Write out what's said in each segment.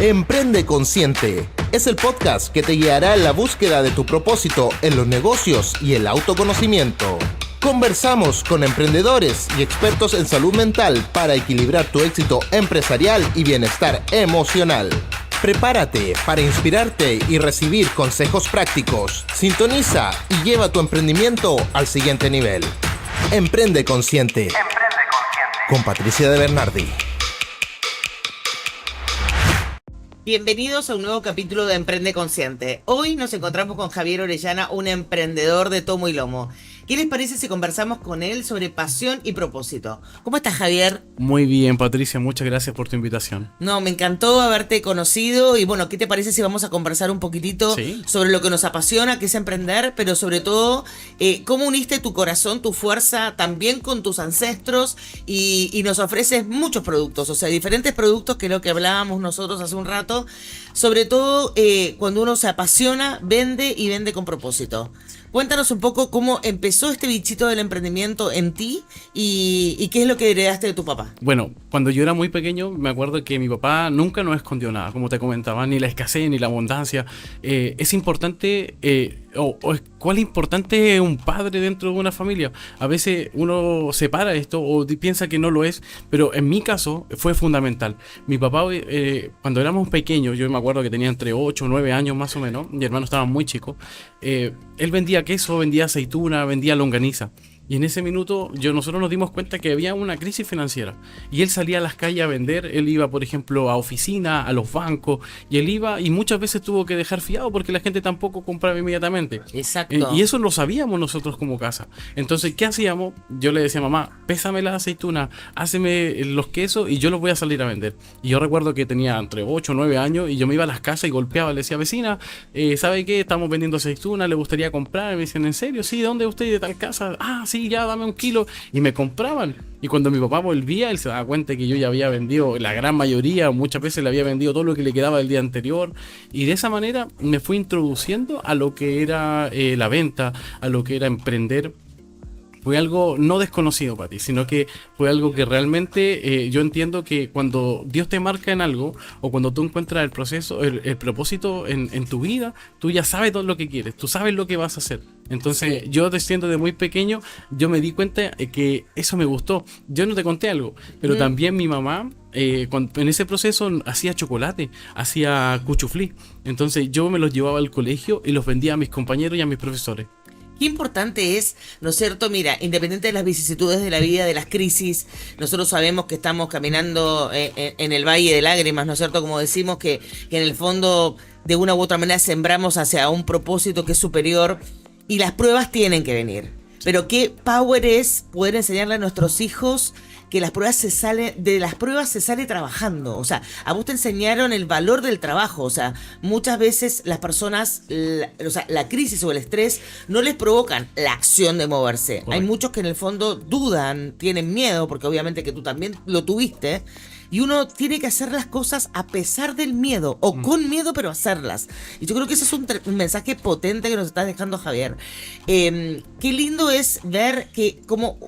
Emprende Consciente es el podcast que te guiará en la búsqueda de tu propósito en los negocios y el autoconocimiento. Conversamos con emprendedores y expertos en salud mental para equilibrar tu éxito empresarial y bienestar emocional. Prepárate para inspirarte y recibir consejos prácticos. Sintoniza y lleva tu emprendimiento al siguiente nivel. Emprende Consciente. Emprende Consciente. Con Patricia de Bernardi. Bienvenidos a un nuevo capítulo de Emprende Consciente. Hoy nos encontramos con Javier Orellana, un emprendedor de tomo y lomo. ¿Qué les parece si conversamos con él sobre pasión y propósito? ¿Cómo estás, Javier? Muy bien, Patricia, muchas gracias por tu invitación. No, me encantó haberte conocido y bueno, ¿qué te parece si vamos a conversar un poquitito sobre lo que nos apasiona, que es emprender, pero sobre todo, cómo uniste tu corazón, tu fuerza también con tus ancestros y nos ofreces muchos productos, o sea, diferentes productos que es lo que hablábamos nosotros hace un rato, sobre todo cuando uno se apasiona, vende y vende con propósito. Cuéntanos un poco cómo empezó este bichito del emprendimiento en ti y qué es lo que heredaste de tu papá. Bueno, cuando yo era muy pequeño me acuerdo que mi papá nunca nos escondió nada, como te comentaba, ni la escasez ni la abundancia. Es importante, ¿cuál importante es un padre dentro de una familia? A veces uno separa esto o piensa que no lo es, pero en mi caso fue fundamental. Mi papá, cuando éramos pequeños, yo me acuerdo que tenía entre 8 o 9 años más o menos, mi hermano estaba muy chico, él vendía queso, vendía aceituna, vendía longaniza. Y en ese minuto nosotros nos dimos cuenta que había una crisis financiera. Y él salía a las calles a vender. Él iba, por ejemplo, a oficinas, a los bancos. Y él iba y muchas veces tuvo que dejar fiado porque la gente tampoco compraba inmediatamente. Exacto. Y eso lo sabíamos nosotros como casa. Entonces, ¿qué hacíamos? Yo le decía, mamá, pésame las aceitunas, háceme los quesos y yo los voy a salir a vender. Y yo recuerdo que tenía entre 8 o 9 años y yo me iba a las casas y golpeaba. Le decía, vecina, ¿sabe qué? Estamos vendiendo aceitunas, ¿le gustaría comprar? Y me decían, ¿en serio? Sí, ¿dónde usted de tal casa? Ah, sí, ya, dame un kilo. Y me compraban. Y cuando mi papá volvía, él se daba cuenta que yo ya había vendido la gran mayoría, muchas veces le había vendido todo lo que le quedaba del día anterior. Y de esa manera me fui introduciendo a lo que era la venta, a lo que era emprender. Fue algo no desconocido para ti, sino que fue algo que realmente yo entiendo que cuando Dios te marca en algo o cuando tú encuentras el proceso, el propósito en tu vida, tú ya sabes todo lo que quieres, tú sabes lo que vas a hacer. Entonces yo siendo de muy pequeño, yo me di cuenta que eso me gustó. Yo no te conté algo, pero también mi mamá en ese proceso hacía chocolate, hacía cuchuflí. Entonces yo me los llevaba al colegio y los vendía a mis compañeros y a mis profesores. Qué importante es, ¿no es cierto? Mira, independiente de las vicisitudes de la vida, de las crisis, nosotros sabemos que estamos caminando en el valle de lágrimas, ¿no es cierto? Como decimos que en el fondo, de una u otra manera, sembramos hacia un propósito que es superior y las pruebas tienen que venir. Pero qué power es poder enseñarle a nuestros hijos que de las pruebas se sale trabajando. O sea, a vos te enseñaron el valor del trabajo. O sea, muchas veces las personas, la crisis o el estrés no les provocan la acción de moverse. Correcto. Hay muchos que en el fondo dudan, tienen miedo, porque obviamente que tú también lo tuviste. Y uno tiene que hacer las cosas a pesar del miedo, o con miedo, pero hacerlas. Y yo creo que ese es un mensaje potente que nos estás dejando, Javier. Qué lindo es ver que como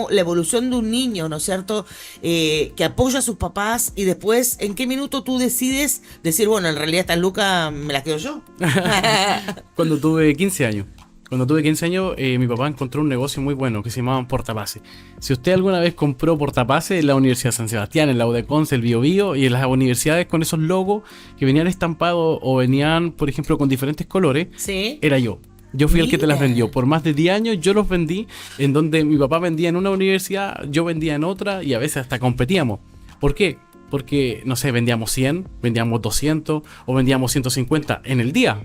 la evolución de un niño, ¿no es cierto? Que apoya a sus papás y después, ¿en qué minuto tú decides decir, bueno, en realidad esta Luca me la quedo yo? Cuando tuve 15 años. Cuando tuve 15 años, mi papá encontró un negocio muy bueno que se llamaba Portapases. Si usted alguna vez compró Portapases en la Universidad de San Sebastián, en la UDECONCE, el Biobío y en las universidades con esos logos que venían estampados o venían, por ejemplo, con diferentes colores, ¿sí? Era yo. Yo fui el que te las vendió. Por más de 10 años yo los vendí, en donde mi papá vendía en una universidad, yo vendía en otra y a veces hasta competíamos. ¿Por qué? Porque, no sé, vendíamos 100, vendíamos 200 o vendíamos 150 en el día.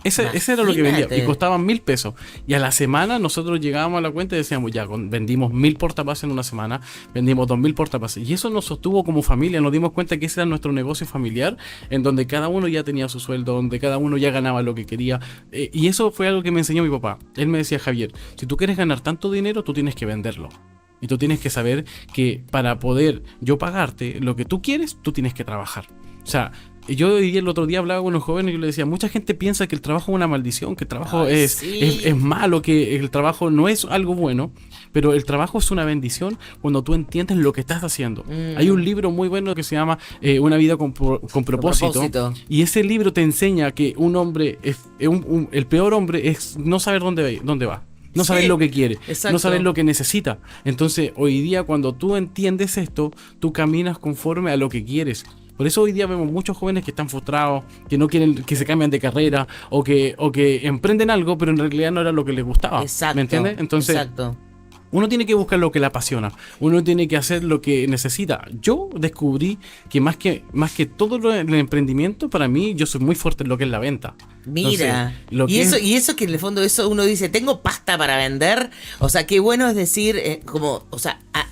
Ese era lo que vendía y costaban 1,000 pesos. Y a la semana nosotros llegábamos a la cuenta y decíamos, ya, vendimos 1,000 portapases en una semana, vendimos 2,000 portapases. Y eso nos sostuvo como familia, nos dimos cuenta que ese era nuestro negocio familiar, en donde cada uno ya tenía su sueldo, donde cada uno ya ganaba lo que quería. Y eso fue algo que me enseñó mi papá. Él me decía, Javier, si tú quieres ganar tanto dinero, tú tienes que venderlo. Y tú tienes que saber que para poder yo pagarte lo que tú quieres, tú tienes que trabajar. O sea, yo el otro día hablaba con unos jóvenes y yo le decía, mucha gente piensa que el trabajo es una maldición, que el trabajo Sí. es malo, que el trabajo no es algo bueno, pero el trabajo es una bendición cuando tú entiendes lo que estás haciendo. Hay un libro muy bueno que se llama Una vida con propósito, y ese libro te enseña que un hombre, el peor hombre es no saber dónde va. No saber lo que quiere, exacto. no saber lo que necesita. Entonces, hoy día, cuando tú entiendes esto, tú caminas conforme a lo que quieres. Por eso hoy día vemos muchos jóvenes que están frustrados, que no quieren, que se cambian de carrera, o que emprenden algo, pero en realidad no era lo que les gustaba. Exacto. ¿Me entiendes? Entonces, exacto. uno tiene que buscar lo que le apasiona, uno tiene que hacer lo que necesita. Yo descubrí que más que todo el emprendimiento, para mí, yo soy muy fuerte en lo que es la venta. Mira, Entonces, y eso que en el fondo eso uno dice, tengo pasta para vender, o sea, qué bueno es decir,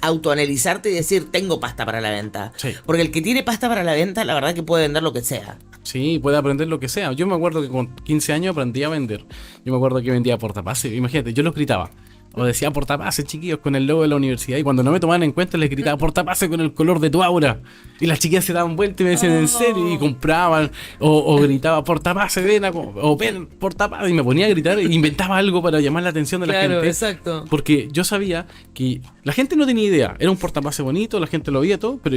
autoanalizarte y decir, tengo pasta para la venta. Sí. Porque el que tiene pasta para la venta, la verdad que puede vender lo que sea. Sí, puede aprender lo que sea. Yo me acuerdo que con 15 años aprendí a vender. Yo me acuerdo que vendía portapases. Imagínate, yo los gritaba. O decía portapases, chiquillos, con el logo de la universidad. Y cuando no me tomaban en cuenta, les gritaba portapases con el color de tu aura. Y las chiquillas se daban vuelta y me decían, ¿en serio? Y compraban. O gritaba portapases, ven, o ven, portapases. Y me ponía a gritar e inventaba algo para llamar la atención de la gente. Exacto. Porque yo sabía que la gente no tenía idea. Era un portapase bonito, la gente lo veía todo. Pero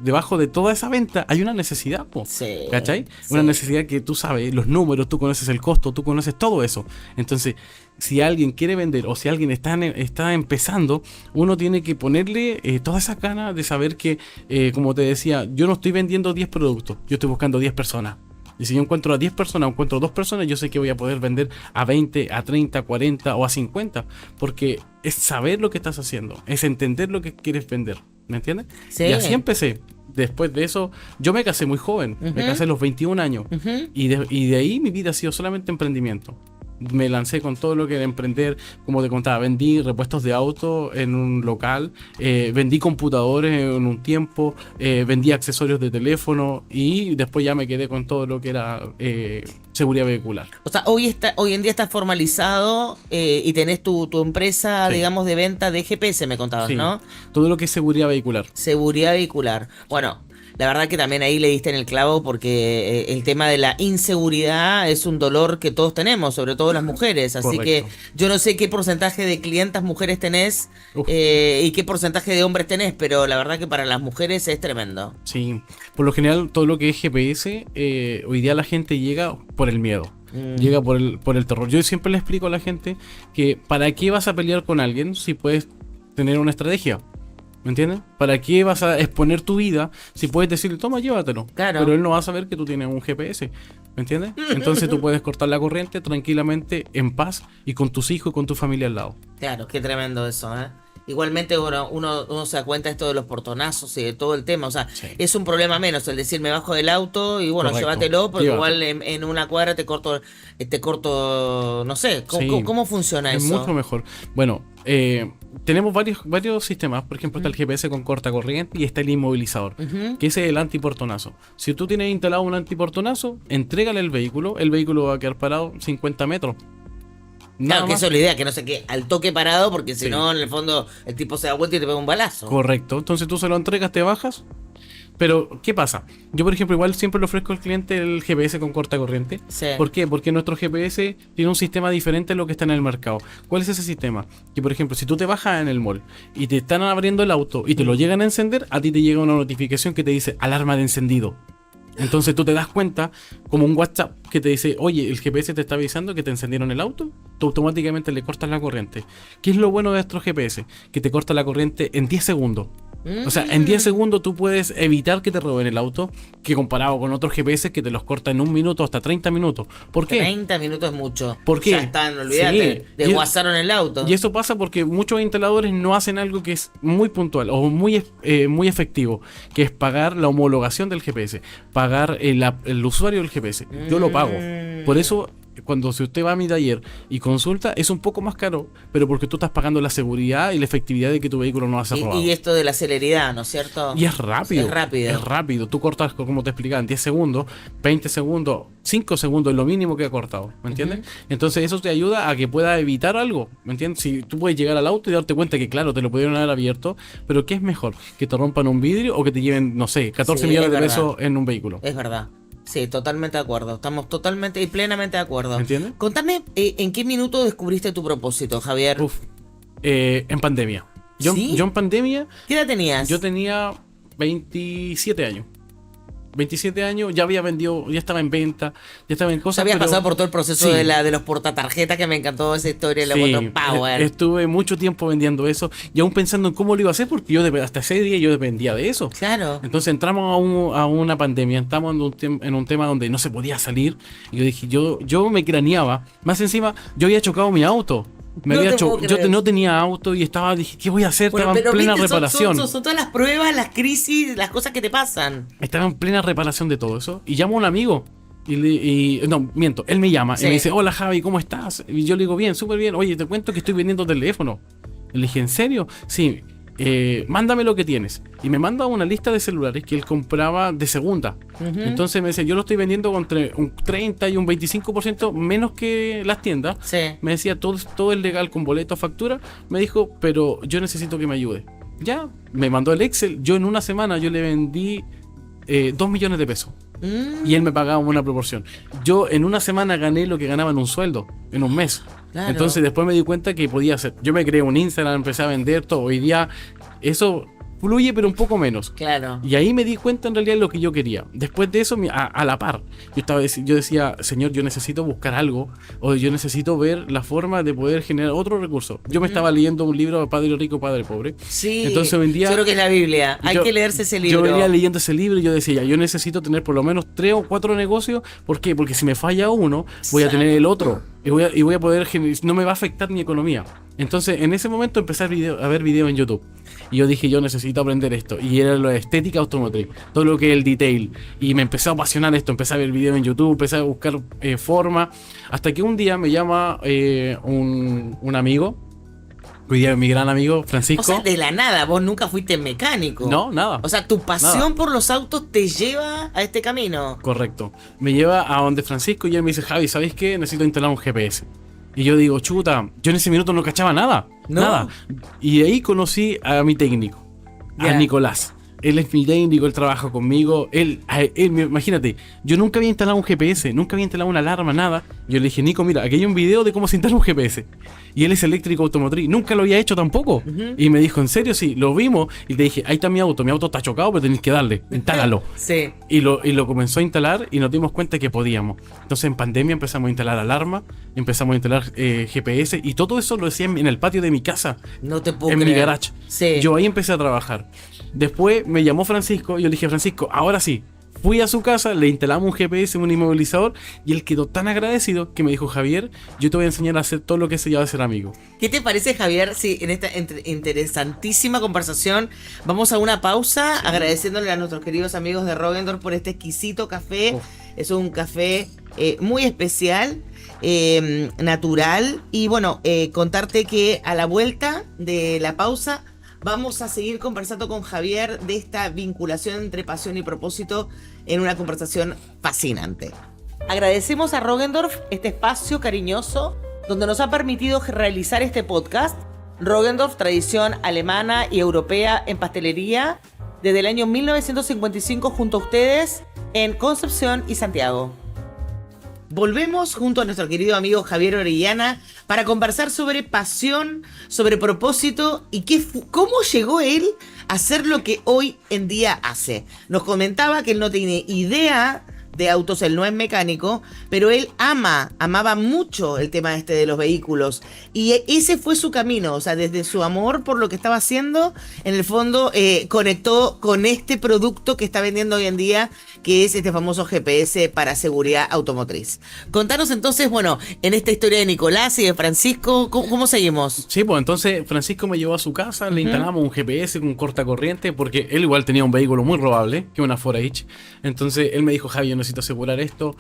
debajo de toda esa venta hay una necesidad, po. Sí, ¿Cachai? sí. Una necesidad que tú sabes, los números, tú conoces el costo, tú conoces todo eso. Entonces, si alguien quiere vender o si alguien está empezando, uno tiene que ponerle toda esa ganas de saber que, como te decía, yo no estoy vendiendo 10 productos, yo estoy buscando 10 personas. Y si yo encuentro a 10 personas, encuentro 2 personas, yo sé que voy a poder vender a 20, a 30, a 40 o a 50. Porque es saber lo que estás haciendo, es entender lo que quieres vender. ¿Me entiendes? Sí. Y así empecé. Después de eso, yo me casé muy joven, me casé a los 21 años. Y de ahí mi vida ha sido solamente emprendimiento. Me lancé con todo lo que era emprender, como te contaba, vendí repuestos de auto en un local, vendí computadores en un tiempo, vendí accesorios de teléfono y después ya me quedé con todo lo que era seguridad vehicular. O sea, hoy en día estás formalizado y tenés tu empresa, Sí. digamos, de venta de GPS, me contabas, Sí, ¿no? todo lo que es seguridad vehicular. Seguridad vehicular. Bueno, la verdad que también ahí le diste en el clavo porque el tema de la inseguridad es un dolor que todos tenemos, sobre todo las mujeres. Así Correcto. que yo no sé qué porcentaje de clientas mujeres tenés Uf. y qué porcentaje de hombres tenés, pero la verdad que para las mujeres es tremendo. Sí, por lo general todo lo que es GPS, hoy día la gente llega por el miedo. Llega por el terror. Yo siempre le explico a la gente que ¿para qué vas a pelear con alguien si puedes tener una estrategia? ¿Me entiendes? ¿Para qué vas a exponer tu vida si puedes decirle, toma, llévatelo? Claro. Pero él no va a saber que tú tienes un GPS. ¿Me entiendes? Entonces tú puedes cortar la corriente tranquilamente, en paz, y con tus hijos y con tu familia al lado. Claro, qué tremendo eso, ¿eh? Igualmente uno se da cuenta esto de los portonazos y de todo el tema, o sea, Sí. es un problema menos el decir me bajo del auto y bueno, Correcto. llévatelo porque Llévatelo. igual en una cuadra te corto, no sé, Sí. ¿cómo funciona Es eso? mucho mejor. Bueno, tenemos varios sistemas. Por ejemplo, está el GPS con corta corriente y está el inmovilizador, que ese es el antiportonazo. Si tú tienes instalado un antiportonazo, entrégale el vehículo va a quedar parado 50 metros. Nada Claro, que más. eso es la idea, que no se quede al toque parado porque si Sí. no, en el fondo, el tipo se da vuelta y te pega un balazo. Correcto. Entonces tú se lo entregas, te bajas. Pero, ¿qué pasa? Yo, por ejemplo, igual siempre le ofrezco al cliente el GPS con corta corriente. Sí. ¿Por qué? Porque nuestro GPS tiene un sistema diferente a lo que está en el mercado. ¿Cuál es ese sistema? Que, por ejemplo, si tú te bajas en el mall y te están abriendo el auto y te lo llegan a encender, a ti te llega una notificación que te dice alarma de encendido. Entonces tú te das cuenta, como un WhatsApp que te dice, oye, el GPS te está avisando que te encendieron el auto, tú automáticamente le cortas la corriente. ¿Qué es lo bueno de nuestro GPS? Que te corta la corriente en 10 segundos. O sea, en 10 segundos tú puedes evitar que te roben el auto, que comparado con otros GPS que te los corta en 1 minuto hasta 30 minutos. ¿Por qué? 30 minutos es mucho. ¿Por qué? Ya están, olvídate, Sí. desguazaron el auto. Y eso pasa porque muchos instaladores no hacen algo que es muy puntual o muy efectivo, que es pagar la homologación del GPS, pagar el usuario del GPS. Yo lo pago. Por eso, si usted va a mi taller y consulta, es un poco más caro, pero porque tú estás pagando la seguridad y la efectividad de que tu vehículo no va a ser robado. Y esto de la celeridad, ¿no es cierto? Y es rápido. Es rápido. Es rápido. Tú cortas, como te explicaba, en 10 segundos, 20 segundos, 5 segundos es lo mínimo que ha cortado. ¿Me entiendes? Entonces eso te ayuda a que puedas evitar algo. ¿Me entiendes? Si tú puedes llegar al auto y darte cuenta que, claro, te lo pudieron haber abierto, pero ¿qué es mejor? ¿Que te rompan un vidrio o que te lleven, no sé, 14 Sí, millones es de verdad. pesos en un vehículo? Es verdad. Sí, totalmente de acuerdo. Estamos totalmente y plenamente de acuerdo. ¿Me entiendes? Contame, ¿en qué minuto descubriste tu propósito, Javier? Uf, en pandemia. ¿Sí? Yo en pandemia, ¿Qué edad tenías? yo tenía 27 años. 27 años, ya había vendido, ya estaba en venta, ya estaba en O cosas. sea, habías pero- pasado por todo el proceso Sí. de los portatarjetas, que me encantó esa historia, de Sí, los Power. estuve mucho tiempo vendiendo eso y aún pensando en cómo lo iba a hacer porque hasta ese día yo dependía de eso. Claro. Entonces entramos a una pandemia, estamos en un tema donde no se podía salir y yo dije, yo me craneaba, más encima yo había chocado mi auto. No te puedo Yo creer. no tenía auto y dije, ¿qué voy a hacer? Bueno, Estaba en pero plena viste, reparación. son todas las pruebas, las crisis, las cosas que te pasan. Estaba en plena reparación de todo eso y llamo a un amigo. No, miento, él me llama Sí. y me dice, hola Javi, ¿cómo estás? Y yo le digo, bien, súper bien. Oye, te cuento que estoy vendiendo teléfono. Y le dije, ¿en serio? Sí, mándame lo que tienes. Y me manda una lista de celulares que él compraba de segunda. Entonces me dice, yo lo estoy vendiendo con un 30 y un 25% menos que las tiendas. Sí. Me decía, todo es legal con boleto, factura. Me dijo, pero yo necesito que me ayude. Ya, me mandó el Excel. Yo en una semana yo le vendí 2 millones de pesos. Y él me pagaba una proporción. Yo en una semana gané lo que ganaba en un sueldo, en un mes. Claro. Entonces después me di cuenta que podía hacer. Yo me creé un Instagram, empecé a vender todo. Hoy día eso fluye, pero un poco menos. Claro. Y ahí me di cuenta en realidad de lo que yo quería. Después de eso, a la par, yo decía, Señor, yo necesito buscar algo, o yo necesito ver la forma de poder generar otro recurso. Yo me estaba leyendo un libro, Padre Rico, Padre Pobre. Sí. Entonces hoy en día, yo creo que es la Biblia. Hay yo- que leerse ese libro. Yo venía leyendo ese libro y yo decía, ya, yo necesito tener por lo menos 3 o 4 negocios. ¿Por qué? Porque si me falla uno, voy a tener el otro. Y voy a poder no me va a afectar mi economía. Entonces, en ese momento empecé a ver videos en YouTube. Y yo dije, yo necesito aprender esto. Y era la estética automotriz, todo lo que es el detail. Y me empezó a apasionar esto. Empecé a ver videos en YouTube, empecé a buscar forma. Hasta que un día me llama un amigo. Hoy día mi gran amigo, Francisco. O sea, de la nada, vos nunca fuiste mecánico. No, nada. O sea, tu pasión Nada. por los autos te lleva a este camino. Correcto. Me lleva a donde Francisco y él me dice, Javi, ¿sabéis qué? Necesito instalar un GPS. Y yo digo, chuta, yo en ese minuto no cachaba nada. No. Nada. Y ahí conocí a mi técnico, Ya. a Nicolás. Él es mi técnico, él trabaja conmigo. Imagínate, yo nunca había instalado un GPS, nunca había instalado una alarma, nada. Yo le dije, Nico, mira, aquí hay un video de cómo se instala un GPS. Y él es eléctrico automotriz, nunca lo había hecho tampoco. Y me dijo, ¿en serio? Sí, lo vimos. Y le dije, ahí está mi auto está chocado, pero tenéis que darle, instálalo. Sí. Y lo comenzó a instalar y nos dimos cuenta que podíamos. Entonces en pandemia empezamos a instalar alarma, empezamos a instalar GPS y todo eso lo hacía en el patio de mi casa, No te puedo en creer. mi garage. Sí. Yo ahí empecé a trabajar. Después me llamó Francisco y yo le dije, Francisco, ahora sí. Fui a su casa, le instalamos un GPS, un inmovilizador y él quedó tan agradecido que me dijo, Javier, yo te voy a enseñar a hacer todo lo que se llama ser amigo. ¿Qué te parece, Javier? Sí, en esta interesantísima conversación vamos a una pausa agradeciéndole a nuestros queridos amigos de Roggendorf por este exquisito café. Es un café muy especial, natural. Y bueno, contarte que a la vuelta de la pausa vamos a seguir conversando con Javier de esta vinculación entre pasión y propósito en una conversación fascinante. Agradecemos a Roggendorf este espacio cariñoso donde nos ha permitido realizar este podcast. Roggendorf, tradición alemana y europea en pastelería, desde el año 1955 junto a ustedes en Concepción y Santiago. Volvemos junto a nuestro querido amigo Javier Orellana para conversar sobre pasión, sobre propósito y cómo llegó él a hacer lo que hoy en día hace. Nos comentaba que él no tiene idea de autos, él no es mecánico, pero él amaba mucho el tema este de los vehículos y ese fue su camino, o sea, desde su amor por lo que estaba haciendo, en el fondo conectó con este producto que está vendiendo hoy en día, que es este famoso GPS para seguridad automotriz. Contanos entonces, bueno, en esta historia de Nicolás y de Francisco, ¿cómo seguimos? Sí, pues entonces Francisco me llevó a su casa, le instalamos un GPS con cortacorriente, porque él igual tenía un vehículo muy robable, que una 4H. Entonces él me dijo, Javi, yo necesito asegurar esto,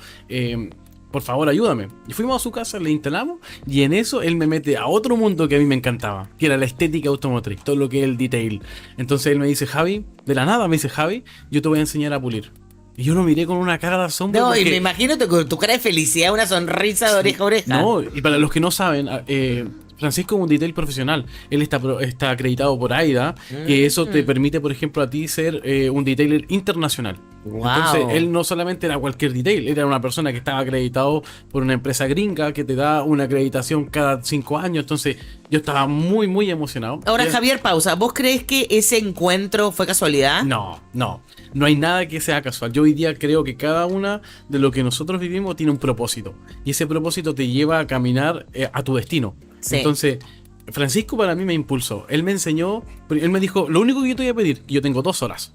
por favor ayúdame. Y fuimos a su casa, le instalamos, y en eso él me mete a otro mundo que a mí me encantaba, que era la estética automotriz, todo lo que es el detail. Entonces él me dice, Javi, de la nada me dice, Javi, yo te voy a enseñar a pulir. Y yo lo miré con una cara de asombro. No, y porque- me imagino tu cara de felicidad, una sonrisa de oreja a oreja. No, y para los que no saben, Francisco es un detail profesional. Él está acreditado por AIDA, que eso te permite, por ejemplo, a ti ser un detailer internacional. Wow. Entonces, él no solamente era cualquier detail, era una persona que estaba acreditado por una empresa gringa que te da una acreditación cada 5 años. Entonces, yo estaba muy, muy emocionado. Ahora, Javier, pausa. ¿Vos crees que ese encuentro fue casualidad? No hay nada que sea casual. Yo hoy día creo que cada una de lo que nosotros vivimos tiene un propósito. Y ese propósito te lleva a caminar a tu destino. Sí. Entonces, Francisco para mí me impulsó. Él me enseñó, él me dijo, lo único que yo te voy a pedir, que yo tengo 2 horas.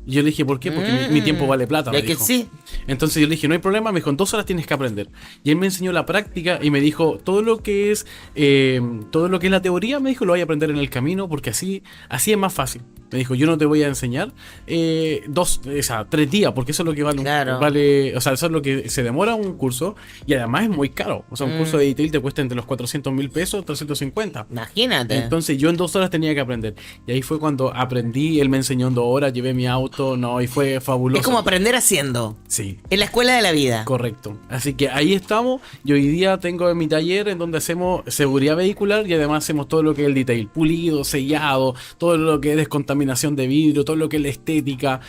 Y yo le dije, ¿por qué? Porque mi tiempo vale plata. Me Es que dijo. sí. Entonces yo le dije, no hay problema. Me dijo, en 2 horas tienes que aprender. Y él me enseñó la práctica y me dijo, todo lo que es la teoría, me dijo, lo voy a aprender en el camino porque así es más fácil. Me dijo, yo no te voy a enseñar 3 días, porque eso es lo que vale, Claro. eso es lo que se demora un curso y además es muy caro. O sea, un curso de detail te cuesta entre los 400.000 pesos, 350. Imagínate. Entonces yo en 2 horas tenía que aprender. Y ahí fue cuando aprendí, él me enseñó en 2 horas, llevé mi auto, y fue fabuloso. Es como aprender haciendo. Sí. En la escuela de la vida. Correcto. Así que ahí estamos. Yo hoy día tengo en mi taller en donde hacemos seguridad vehicular y además hacemos todo lo que es el detail, pulido, sellado, todo lo que es descontaminación de vidrio, todo lo que es la estética.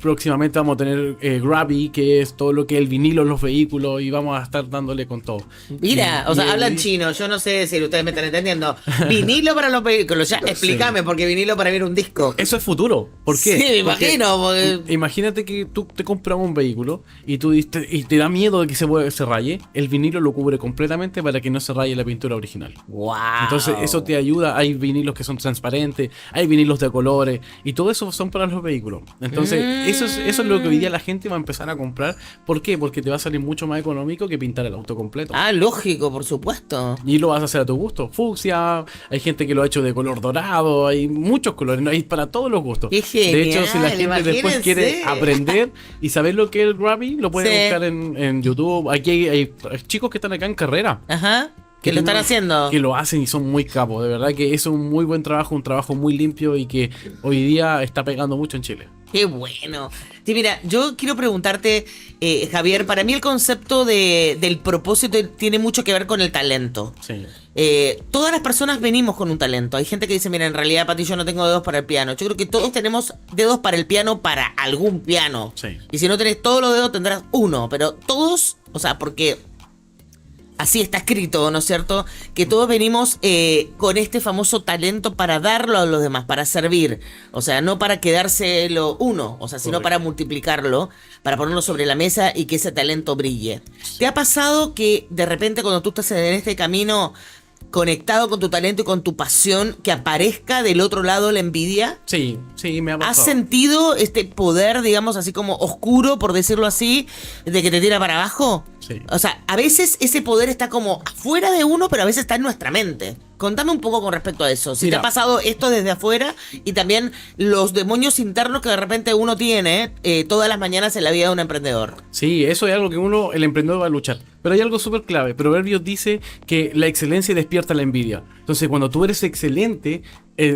Próximamente vamos a tener Gravy, que es todo lo que es el vinilo en los vehículos y vamos a estar dándole con todo. Mira, o sea, hablan chino, yo no sé si ustedes me están entendiendo. Vinilo para los vehículos, ya explícame, porque vinilo para mí era un disco. Eso es futuro. ¿Por qué? Sí, me imagino. Imagínate que tú te compras un vehículo y te da miedo de que se raye. El vinilo lo cubre completamente para que no se raye la pintura original. Wow. Entonces eso te ayuda. Hay vinilos que son transparentes, hay vinilos de colores y todo eso son para los vehículos. Entonces eso es lo que hoy día la gente va a empezar a comprar. ¿Por qué? Porque te va a salir mucho más económico que pintar el auto completo. Ah, lógico, por supuesto. Y lo vas a hacer a tu gusto. Fucsia, hay gente que lo ha hecho de color dorado, hay muchos colores, ¿no? Hay para todos los gustos. Qué genial, de hecho, si la gente después imagínense. quiere aprender y saber lo que es el Gravy, lo puede Sí. buscar en YouTube. Aquí hay chicos que están acá en carrera. Ajá. Que lo están tienen- haciendo. Que lo hacen y son muy capos. De verdad que es un muy buen trabajo, un trabajo muy limpio y que hoy día está pegando mucho en Chile. Qué bueno. Sí, mira, yo quiero preguntarte, Javier, para mí el concepto del propósito tiene mucho que ver con el talento. Sí. Todas las personas venimos con un talento. Hay gente que dice, mira, en realidad, Pati, yo no tengo dedos para el piano. Yo creo que todos tenemos dedos para el piano, para algún piano. Sí. Y si no tenés todos los dedos, tendrás uno. Pero todos, o sea, porque así está escrito, ¿no es cierto? Que todos venimos con este famoso talento para darlo a los demás, para servir. O sea, no para quedárselo uno, o sea, sino Correcto. para multiplicarlo, para ponerlo sobre la mesa y que ese talento brille. ¿Te ha pasado que de repente cuando tú estás en este camino conectado con tu talento y con tu pasión, que aparezca del otro lado la envidia? Sí, me ha ¿Has pasado. sentido este poder, digamos, así como oscuro, por decirlo así, de que te tira para abajo? Sí. O sea, a veces ese poder está como afuera de uno, pero a veces está en nuestra mente. Contame un poco con respecto a eso. Si Mira. te ha pasado esto desde afuera y también los demonios internos que de repente uno tiene todas las mañanas en la vida de un emprendedor. Sí, eso es algo que el emprendedor va a luchar. Pero hay algo súper clave. Proverbios dice que la excelencia despierta la envidia. Entonces, cuando tú eres excelente,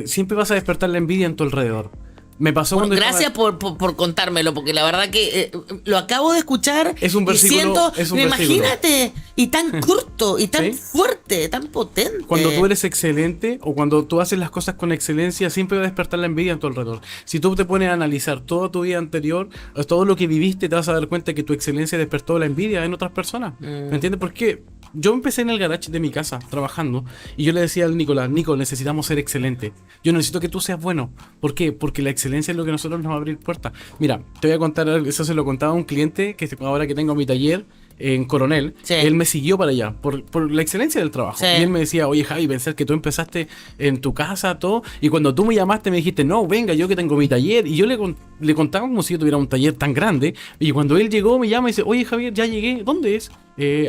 siempre vas a despertar la envidia en tu alrededor. Me pasó Bueno, cuando gracias por contármelo, porque la verdad que lo acabo de escuchar Es un versículo, y siento, es un versículo. imagínate, y tan corto, y tan ¿Sí? fuerte, tan potente. Cuando tú eres excelente o cuando tú haces las cosas con excelencia, siempre va a despertar la envidia en tu alrededor. Si tú te pones a analizar toda tu vida anterior, todo lo que viviste, te vas a dar cuenta que tu excelencia despertó la envidia en otras personas. ¿Me entiendes? Porque yo empecé en el garage de mi casa trabajando y yo le decía al Nicolás, Nico, necesitamos ser excelente. Yo necesito que tú seas bueno. ¿Por qué? Porque la excelencia es lo que a nosotros nos va a abrir puertas. Mira, te voy a contar, eso se lo contaba a un cliente que ahora que tengo mi taller en Coronel, Sí. él me siguió para allá por la excelencia del trabajo. Sí. Y él me decía, oye Javi, pensar que tú empezaste en tu casa, todo, y cuando tú me llamaste me dijiste, no, venga, yo que tengo mi taller, y yo le contaba como si yo tuviera un taller tan grande, y cuando él llegó me llama y dice, oye Javier, ya llegué, ¿dónde es?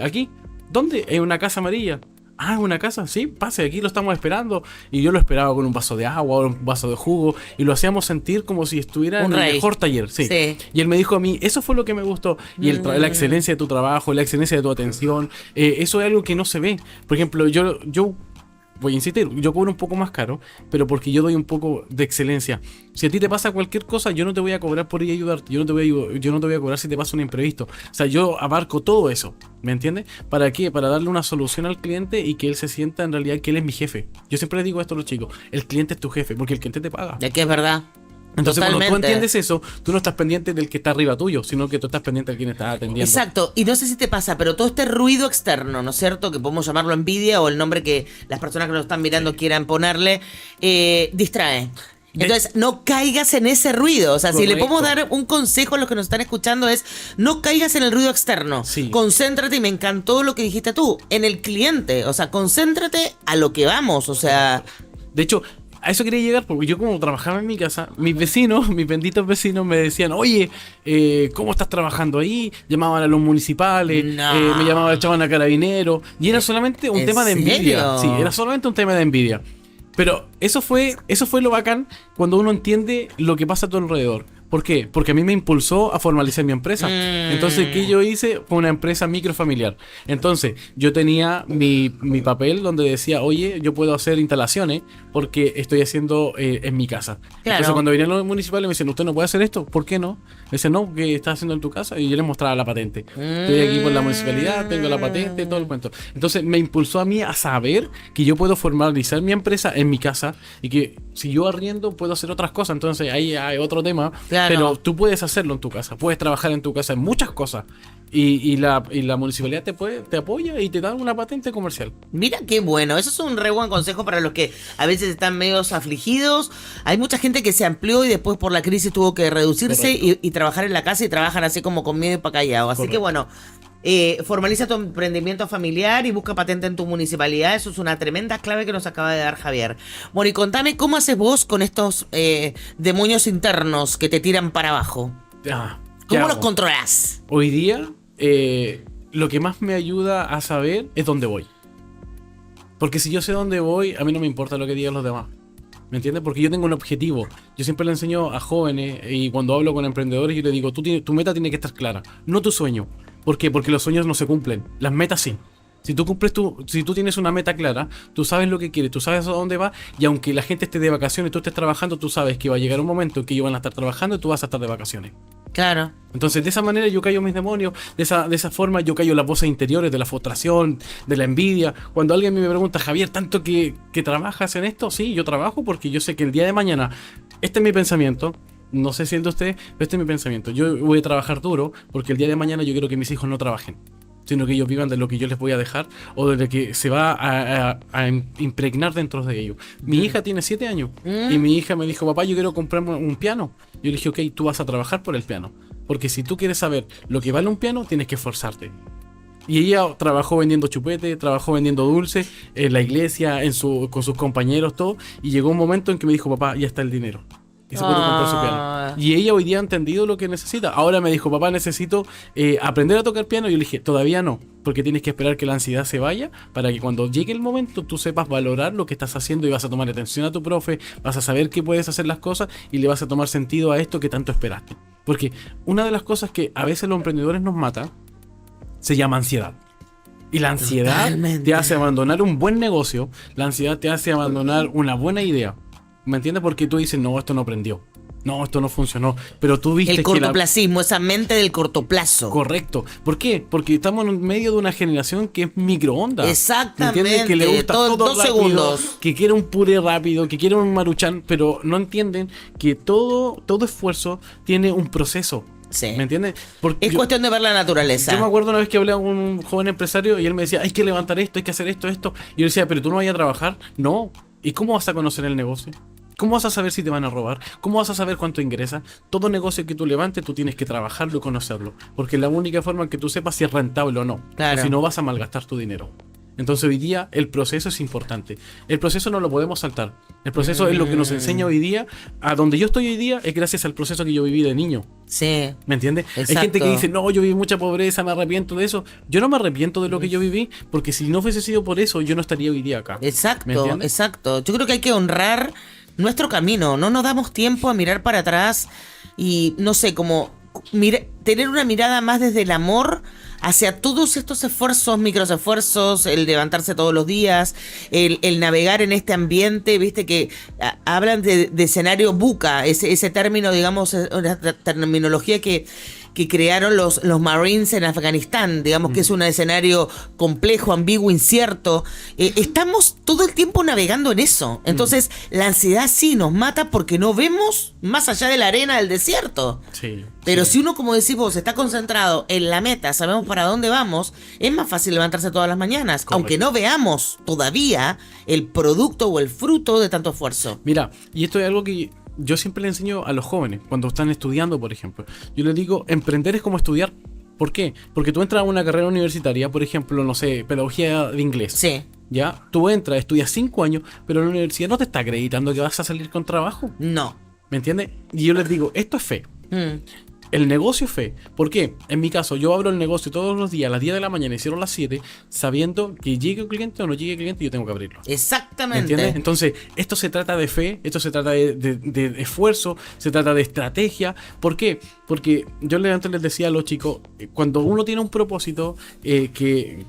Aquí. ¿Dónde? En una casa amarilla. Ah, una casa, sí, pase, aquí lo estamos esperando. Y yo lo esperaba con un vaso de agua o un vaso de jugo y lo hacíamos sentir como si estuviera Un en el rey. mejor taller. Sí. Sí. Y él me dijo a mí, eso fue lo que me gustó. Y la excelencia de tu trabajo, la excelencia de tu atención, eso es algo que no se ve. Por ejemplo, yo voy a insistir, yo cobro un poco más caro, pero porque yo doy un poco de excelencia. Si a ti te pasa cualquier cosa, yo no te voy a cobrar por ir a ayudarte, yo no te voy a cobrar si te pasa un imprevisto. O sea, yo abarco todo eso, ¿me entiendes? ¿Para qué? Para darle una solución al cliente y que él se sienta en realidad que él es mi jefe. Yo siempre les digo esto a los chicos, el cliente es tu jefe, porque el cliente te paga. De que es verdad. Entonces, cuando tú Totalmente. entiendes eso, tú no estás pendiente del que está arriba tuyo, sino que tú estás pendiente de quien está atendiendo. Exacto, y no sé si te pasa, pero todo este ruido externo, ¿no es cierto? Que podemos llamarlo envidia o el nombre que las personas que nos están mirando quieran ponerle, distrae. Entonces, no caigas en ese ruido. O sea, si le Correcto. podemos dar un consejo a los que nos están escuchando es, no caigas en el ruido externo. Sí. Concéntrate, y me encantó lo que dijiste tú, en el cliente. O sea, concéntrate a lo que vamos. O sea, De hecho, a eso quería llegar porque yo como trabajaba en mi casa, mis vecinos, mis benditos vecinos me decían, oye, ¿cómo estás trabajando ahí? Llamaban a los municipales, No. me llamaban, echaban a carabineros, y era solamente un ¿En tema de envidia. serio? Sí, era solamente un tema de envidia. Pero eso fue lo bacán cuando uno entiende lo que pasa a tu alrededor. ¿Por qué? Porque a mí me impulsó a formalizar mi empresa. Entonces, ¿qué yo hice? Fue una empresa microfamiliar. Entonces, yo tenía mi papel donde decía, oye, yo puedo hacer instalaciones porque estoy haciendo en mi casa. Claro. Entonces, cuando venían los municipales me decían, ¿usted no puede hacer esto? ¿Por qué no? Me decían, no, que estás haciendo en tu casa. Y yo les mostraba la patente. Estoy aquí por la municipalidad, tengo la patente, todo el cuento. Entonces, me impulsó a mí a saber que yo puedo formalizar mi empresa en mi casa y que si yo arriendo puedo hacer otras cosas. Entonces, ahí hay otro tema. Claro. Pero tú puedes hacerlo en tu casa, puedes trabajar en tu casa en muchas cosas y la municipalidad te apoya y te da una patente comercial. mira qué bueno. Eso es un re buen consejo para los que a veces están medios afligidos. Hay mucha gente que se amplió y después por la crisis tuvo que reducirse y trabajar en la casa y trabajan así como con miedo y pa' callado. Así Correcto. que bueno, formaliza tu emprendimiento familiar y busca patente en tu municipalidad. Eso es una tremenda clave que nos acaba de dar Javier. Bueno, y contame, ¿cómo haces vos con estos demonios internos que te tiran para abajo? Ah, ¿qué ¿Cómo hago? los controlas? Hoy día, lo que más me ayuda a saber es dónde voy. Porque si yo sé dónde voy, a mí no me importa lo que digan los demás. ¿Me entiendes? Porque yo tengo un objetivo. Yo siempre le enseño a jóvenes y cuando hablo con emprendedores yo les digo, tu meta tiene que estar clara, no tu sueño. ¿Por qué? Porque los sueños no se cumplen, las metas sí. Si tú tienes una meta clara, tú sabes lo que quieres, tú sabes a dónde vas, y aunque la gente esté de vacaciones, tú estés trabajando, tú sabes que va a llegar un momento en que ellos van a estar trabajando y tú vas a estar de vacaciones. Claro. Entonces, de esa manera yo callo mis demonios, de esa forma yo callo las voces interiores de la frustración, de la envidia. Cuando alguien me pregunta, Javier, ¿tanto que trabajas en esto? Sí, yo trabajo porque yo sé que el día de mañana, este es mi pensamiento, no sé si el de usted, pero este es mi pensamiento. Yo voy a trabajar duro porque el día de mañana yo quiero que mis hijos no trabajen, sino que ellos vivan de lo que yo les voy a dejar o de lo que se va a impregnar dentro de ellos. Mi hija tiene 7 años y mi hija me dijo, papá, yo quiero comprarme un piano. Yo le dije, ok, tú vas a trabajar por el piano, porque si tú quieres saber lo que vale un piano, tienes que esforzarte. Y ella trabajó vendiendo chupete, trabajó vendiendo dulces en la iglesia, con sus compañeros, todo, y llegó un momento en que me dijo, papá, ya está el dinero. Y se puede comprar su piano. Y ella hoy día ha entendido lo que necesita. Ahora me dijo, papá, necesito aprender a tocar piano. Y yo le dije, todavía no, porque tienes que esperar que la ansiedad se vaya para que cuando llegue el momento tú sepas valorar lo que estás haciendo y vas a tomar atención a tu profe, vas a saber que puedes hacer las cosas y le vas a tomar sentido a esto que tanto esperaste. Porque una de las cosas que a veces los emprendedores nos mata se llama ansiedad. Y la ansiedad Totalmente. te hace abandonar un buen negocio, la ansiedad te hace abandonar una buena idea. ¿Me entiendes? Porque tú dices, no, esto no prendió. No, esto no funcionó. Pero tú viste El que cortoplacismo, esa mente del cortoplazo. Correcto. ¿Por qué? Porque estamos en medio de una generación que es microondas. Exactamente. ¿Me entiendes? Que le gusta todo Dos rápido, segundos. que quiere un puré rápido, que quiere un maruchan, pero no entienden que todo esfuerzo tiene un proceso. Sí. ¿Me entiendes? Porque Es cuestión de ver la naturaleza. yo me acuerdo una vez que hablé con un joven empresario y él me decía, hay que levantar esto, hay que hacer esto. Y yo le decía, pero tú no vayas a trabajar. No. ¿Y cómo vas a conocer el negocio? ¿Cómo vas a saber si te van a robar? ¿Cómo vas a saber cuánto ingresa? Todo negocio que tú levantes, tú tienes que trabajarlo y conocerlo. Porque es la única forma en que tú sepas si es rentable o no. Claro. O si no, vas a malgastar tu dinero. Entonces hoy día el proceso es importante. El proceso no lo podemos saltar. El proceso es lo que nos enseña hoy día. A donde yo estoy hoy día es gracias al proceso que yo viví de niño. Sí. ¿Me entiendes? Hay Exacto. gente que dice, no, yo viví mucha pobreza, me arrepiento de eso. Yo no me arrepiento de lo que yo viví, porque si no fuese sido por eso, yo no estaría hoy día acá. ¿Me Exacto, entiendes? exacto. Yo creo que hay que honrar nuestro camino. No nos damos tiempo a mirar para atrás y, no sé, como tener una mirada más desde el amor hacia todos estos esfuerzos, microesfuerzos, el levantarse todos los días, el navegar en este ambiente, viste que hablan de escenario buca, ese término, digamos, una terminología que que crearon los Marines en Afganistán, digamos que es un escenario complejo, ambiguo, incierto. Estamos todo el tiempo navegando en eso. Entonces, la ansiedad sí nos mata porque no vemos más allá de la arena del desierto. Sí. Pero si uno, como decís vos, está concentrado en la meta, sabemos para dónde vamos, es más fácil levantarse todas las mañanas, Correcto. aunque no veamos todavía el producto o el fruto de tanto esfuerzo. Mira, y esto es algo que yo siempre le enseño a los jóvenes cuando están estudiando, por ejemplo. Yo les digo, emprender es como estudiar. ¿Por qué? Porque tú entras a una carrera universitaria, por ejemplo, no sé, pedagogía de inglés. Sí. Ya, tú entras, estudias 5 años, pero la universidad no te está acreditando que vas a salir con trabajo. No. ¿Me entiendes? Y yo les digo, esto es fe. El negocio es fe. ¿Por qué? En mi caso, yo abro el negocio todos los días a las 10 de la mañana y cierro a las 7, sabiendo que llegue el cliente o no llegue el cliente, yo tengo que abrirlo. ¿Me Exactamente. entiendes? Entonces, esto se trata de fe, esto se trata de esfuerzo, se trata de estrategia. ¿Por qué? Porque yo antes les decía a los chicos, cuando uno tiene un propósito, que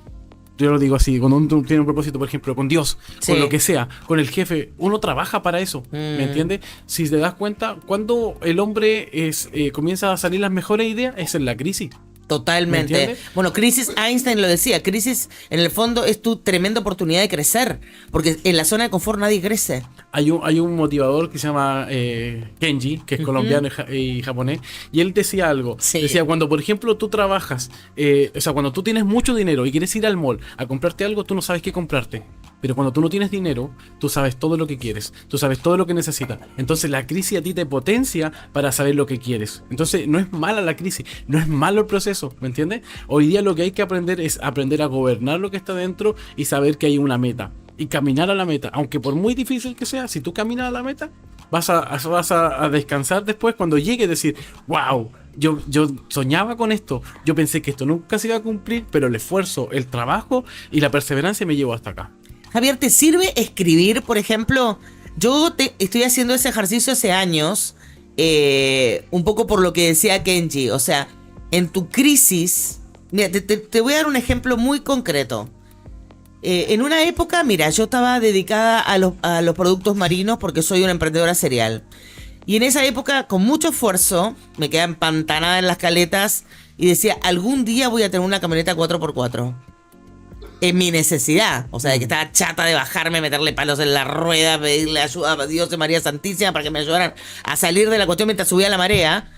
yo lo digo así, cuando uno tiene un propósito, por ejemplo, con Dios, Sí. con lo que sea, con el jefe, uno trabaja para eso, ¿me entiendes? Si te das cuenta, cuando el hombre comienza a salir las mejores ideas, es en la crisis. ¿Me Totalmente. entiendes? Bueno, crisis, Einstein lo decía, crisis en el fondo es tu tremenda oportunidad de crecer, porque en la zona de confort nadie crece. Hay un motivador que se llama Kenji, que es colombiano y japonés, y él decía algo. Sí. Decía, cuando por ejemplo tú trabajas, o sea, cuando tú tienes mucho dinero y quieres ir al mall a comprarte algo, tú no sabes qué comprarte. Pero cuando tú no tienes dinero, tú sabes todo lo que quieres, tú sabes todo lo que necesitas. Entonces la crisis a ti te potencia para saber lo que quieres. Entonces no es mala la crisis, no es malo el proceso, ¿me entiendes? Hoy día lo que hay que aprender es aprender a gobernar lo que está dentro y saber que hay una meta. Y caminar a la meta, aunque por muy difícil que sea, si tú caminas a la meta, vas a descansar después cuando llegue y decir, wow, yo soñaba con esto, yo pensé que esto nunca se iba a cumplir, pero el esfuerzo, el trabajo y la perseverancia me llevó hasta acá. Javier, ¿te sirve escribir, por ejemplo? Yo estoy haciendo ese ejercicio hace años, un poco por lo que decía Kenji. O sea, en tu crisis, mira, te voy a dar un ejemplo muy concreto. En una época, mira, yo estaba dedicada a los productos marinos porque soy una emprendedora serial. Y en esa época, con mucho esfuerzo, me quedaba empantanada en las caletas y decía, algún día voy a tener una camioneta 4x4. En mi necesidad, o sea, de que estaba chata de bajarme, meterle palos en la rueda, pedirle ayuda a Dios de María Santísima para que me ayudaran a salir de la cuestión mientras subía la marea,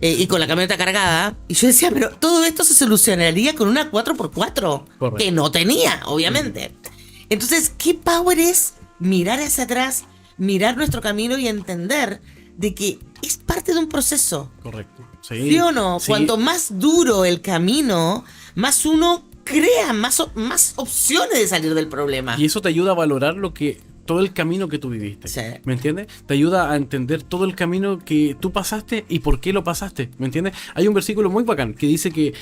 y con la camioneta cargada. Y yo decía, pero todo esto se solucionaría con una 4x4, Correcto. que no tenía, obviamente. Entonces, ¿qué power es mirar hacia atrás, mirar nuestro camino y entender de que es parte de un proceso? Correcto. ¿Sí o no? Sí. Cuanto más duro el camino, más uno crea más opciones de salir del problema. Y eso te ayuda a valorar todo el camino que tú viviste. Sí. ¿Me entiendes? Te ayuda a entender todo el camino que tú pasaste y por qué lo pasaste. ¿Me entiendes? Hay un versículo muy bacán que dice que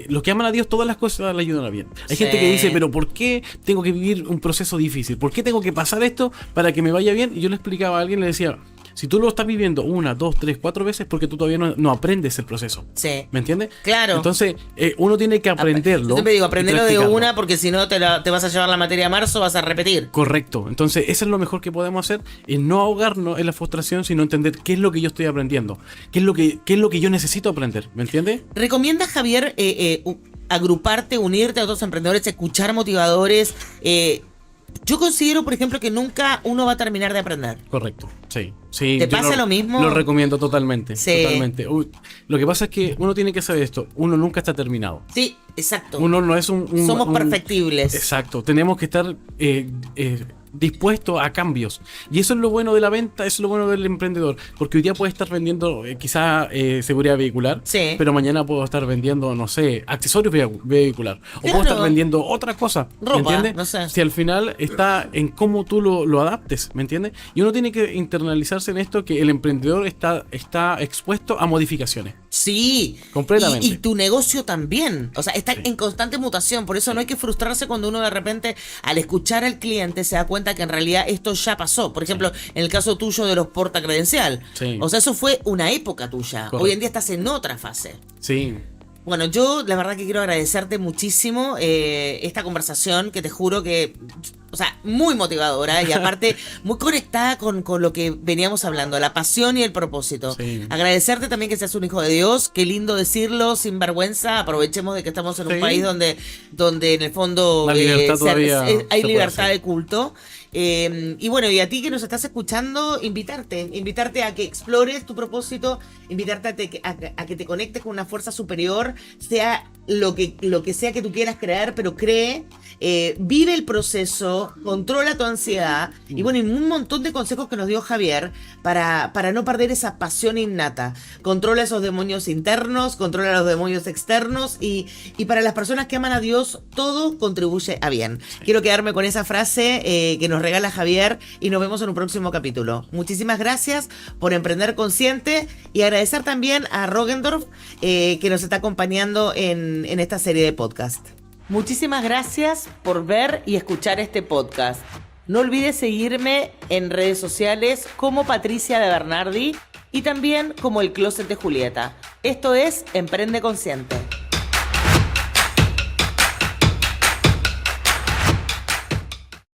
los que aman a Dios, todas las cosas le ayudan a bien. Hay Sí. gente que dice, pero ¿por qué tengo que vivir un proceso difícil? ¿Por qué tengo que pasar esto para que me vaya bien? Y yo le explicaba a alguien, le decía, si tú lo estás viviendo 1, 2, 3, 4 veces, porque tú todavía no aprendes el proceso. Sí. ¿Me entiendes? Claro. Entonces, uno tiene que aprenderlo. Yo siempre digo, y aprenderlo de practicarlo. una, porque si no te vas a llevar la materia a marzo, vas a repetir. Correcto. Entonces, eso es lo mejor que podemos hacer, es no ahogarnos en la frustración, sino entender qué es lo que yo estoy aprendiendo, qué es lo que yo necesito aprender, ¿me entiendes? ¿Recomiendas, Javier, agruparte, unirte a otros emprendedores, escuchar motivadores? Yo considero, por ejemplo, que nunca uno va a terminar de aprender. Correcto. Sí. Sí. ¿Te yo pasa lo mismo? Lo recomiendo totalmente. Sí. Totalmente. Lo que pasa es que uno tiene que saber esto, uno nunca está terminado. Sí, exacto. Uno no es Somos perfectibles. Exacto. Tenemos que estar dispuesto a cambios. Y eso es lo bueno de la venta, eso es lo bueno del emprendedor. Porque hoy día puedes estar vendiendo quizá seguridad vehicular, Sí. pero mañana puedo estar vendiendo, no sé, accesorios vehicular. O puedo Claro. estar vendiendo otra cosa. Ropa, ¿me entiendes? no sé. Si al final está en cómo tú lo adaptes, ¿me entiendes? Y uno tiene que internalizarse en esto, que el emprendedor está expuesto a modificaciones. Sí, Completamente. Y tu negocio también. O sea, está en constante mutación. Por eso no hay que frustrarse cuando uno de repente, al escuchar al cliente, se da cuenta que en realidad esto ya pasó. Por ejemplo, en el caso tuyo de los porta credencial. Sí. O sea, eso fue una época tuya. Correcto. Hoy en día estás en otra fase. Sí. Bueno, yo la verdad que quiero agradecerte muchísimo esta conversación que te juro que, o sea, muy motivadora y aparte muy conectada con lo que veníamos hablando, la pasión y el propósito. Sí. Agradecerte también que seas un hijo de Dios, qué lindo decirlo, sin vergüenza, aprovechemos de que estamos en un país donde en el fondo La libertad todavía hay se puede libertad hacer. de culto. Y bueno, y a ti que nos estás escuchando, invitarte a que explores tu propósito, invitarte a que te conectes con una fuerza superior, sea lo que sea que tú quieras crear, pero cree, vive el proceso, controla tu ansiedad, y bueno, y un montón de consejos que nos dio Javier para no perder esa pasión innata. Controla esos demonios internos, controla los demonios externos, y para las personas que aman a Dios, todo contribuye a bien. Quiero quedarme con esa frase que nos regala Javier y nos vemos en un próximo capítulo. Muchísimas gracias por Emprender Consciente y agradecer también a Roggendorf que nos está acompañando en esta serie de podcast. Muchísimas gracias por ver y escuchar este podcast. No olvides seguirme en redes sociales como Patricia de Bernardi y también como El Closet de Julieta. Esto es Emprende Consciente.